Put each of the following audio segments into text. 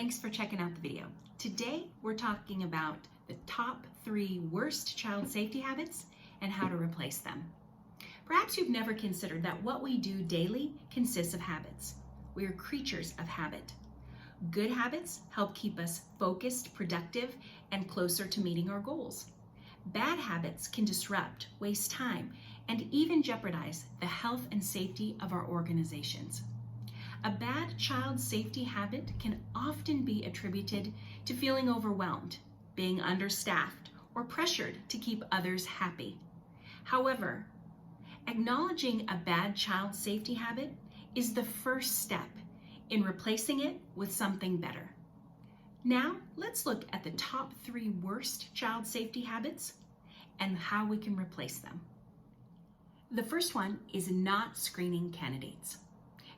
Thanks for checking out the video. Today, we're talking about the top 3 worst child safety habits and how to replace them. Perhaps you've never considered that what we do daily consists of habits. We are creatures of habit. Good habits help keep us focused, productive, and closer to meeting our goals. Bad habits can disrupt, waste time, and even jeopardize the health and safety of our organizations. A bad child safety habit can often be attributed to feeling overwhelmed, being understaffed, or pressured to keep others happy. However, acknowledging a bad child safety habit is the first step in replacing it with something better. Now, let's look at the top 3 worst child safety habits and how we can replace them. The first one is not screening candidates.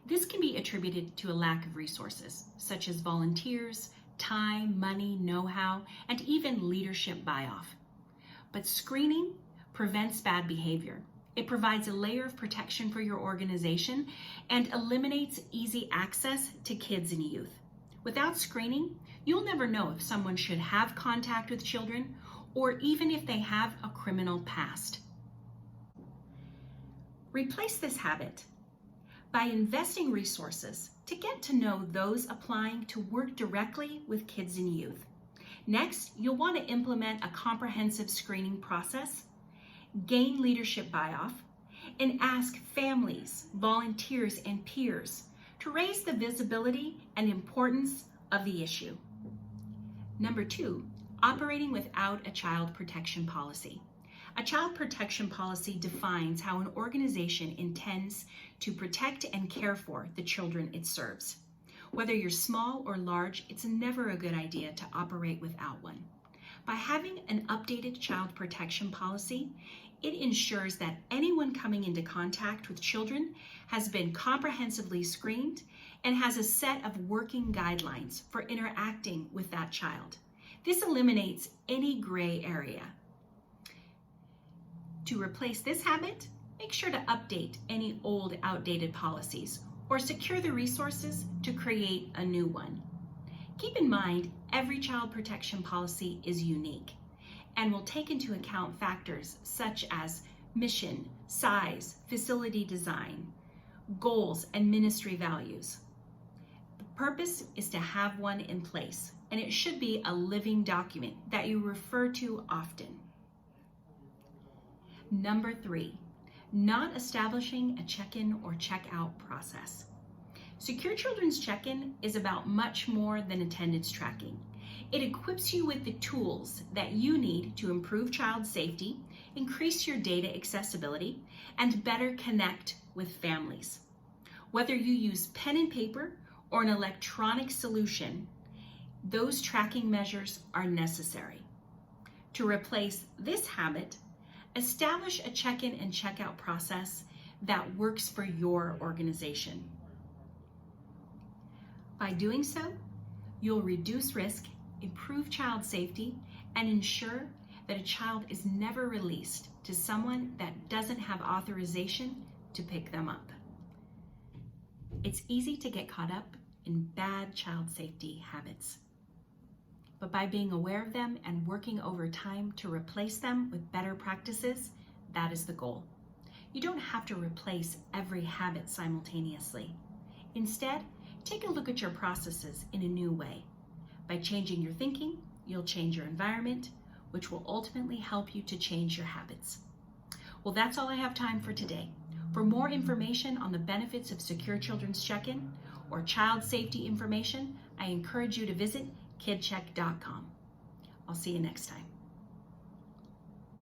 This can be attributed to a lack of resources, such as volunteers, time, money, know-how, and even leadership buy-off. But screening prevents bad behavior. It provides a layer of protection for your organization and eliminates easy access to kids and youth. Without screening, you'll never know if someone should have contact with children or even if they have a criminal past. Replace this habit by investing resources to get to know those applying to work directly with kids and youth. Next, you'll want to implement a comprehensive screening process, gain leadership buy-off, and ask families, volunteers, and peers to raise the visibility and importance of the issue. Number 2, operating without a child protection policy. A child protection policy defines how an organization intends to protect and care for the children it serves. Whether you're small or large, it's never a good idea to operate without one. By having an updated child protection policy, it ensures that anyone coming into contact with children has been comprehensively screened and has a set of working guidelines for interacting with that child. This eliminates any gray area. To replace this habit, make sure to update any old, outdated policies or secure the resources to create a new one. Keep in mind, every child protection policy is unique and will take into account factors such as mission, size, facility design, goals, and ministry values. The purpose is to have one in place, and it should be a living document that you refer to often. Number 3, not establishing a check-in or check-out process. Secure Children's Check-in is about much more than attendance tracking. It equips you with the tools that you need to improve child safety, increase your data accessibility, and better connect with families. Whether you use pen and paper or an electronic solution, those tracking measures are necessary. To replace this habit, establish a check-in and check-out process that works for your organization. By doing so, you'll reduce risk, improve child safety, and ensure that a child is never released to someone that doesn't have authorization to pick them up. It's easy to get caught up in bad child safety habits. But by being aware of them and working over time to replace them with better practices, that is the goal. You don't have to replace every habit simultaneously. Instead, take a look at your processes in a new way. By changing your thinking, you'll change your environment, which will ultimately help you to change your habits. Well, that's all I have time for today. For more information on the benefits of Secure Children's Check-in or child safety information, I encourage you to visit kidcheck.com. I'll see you next time.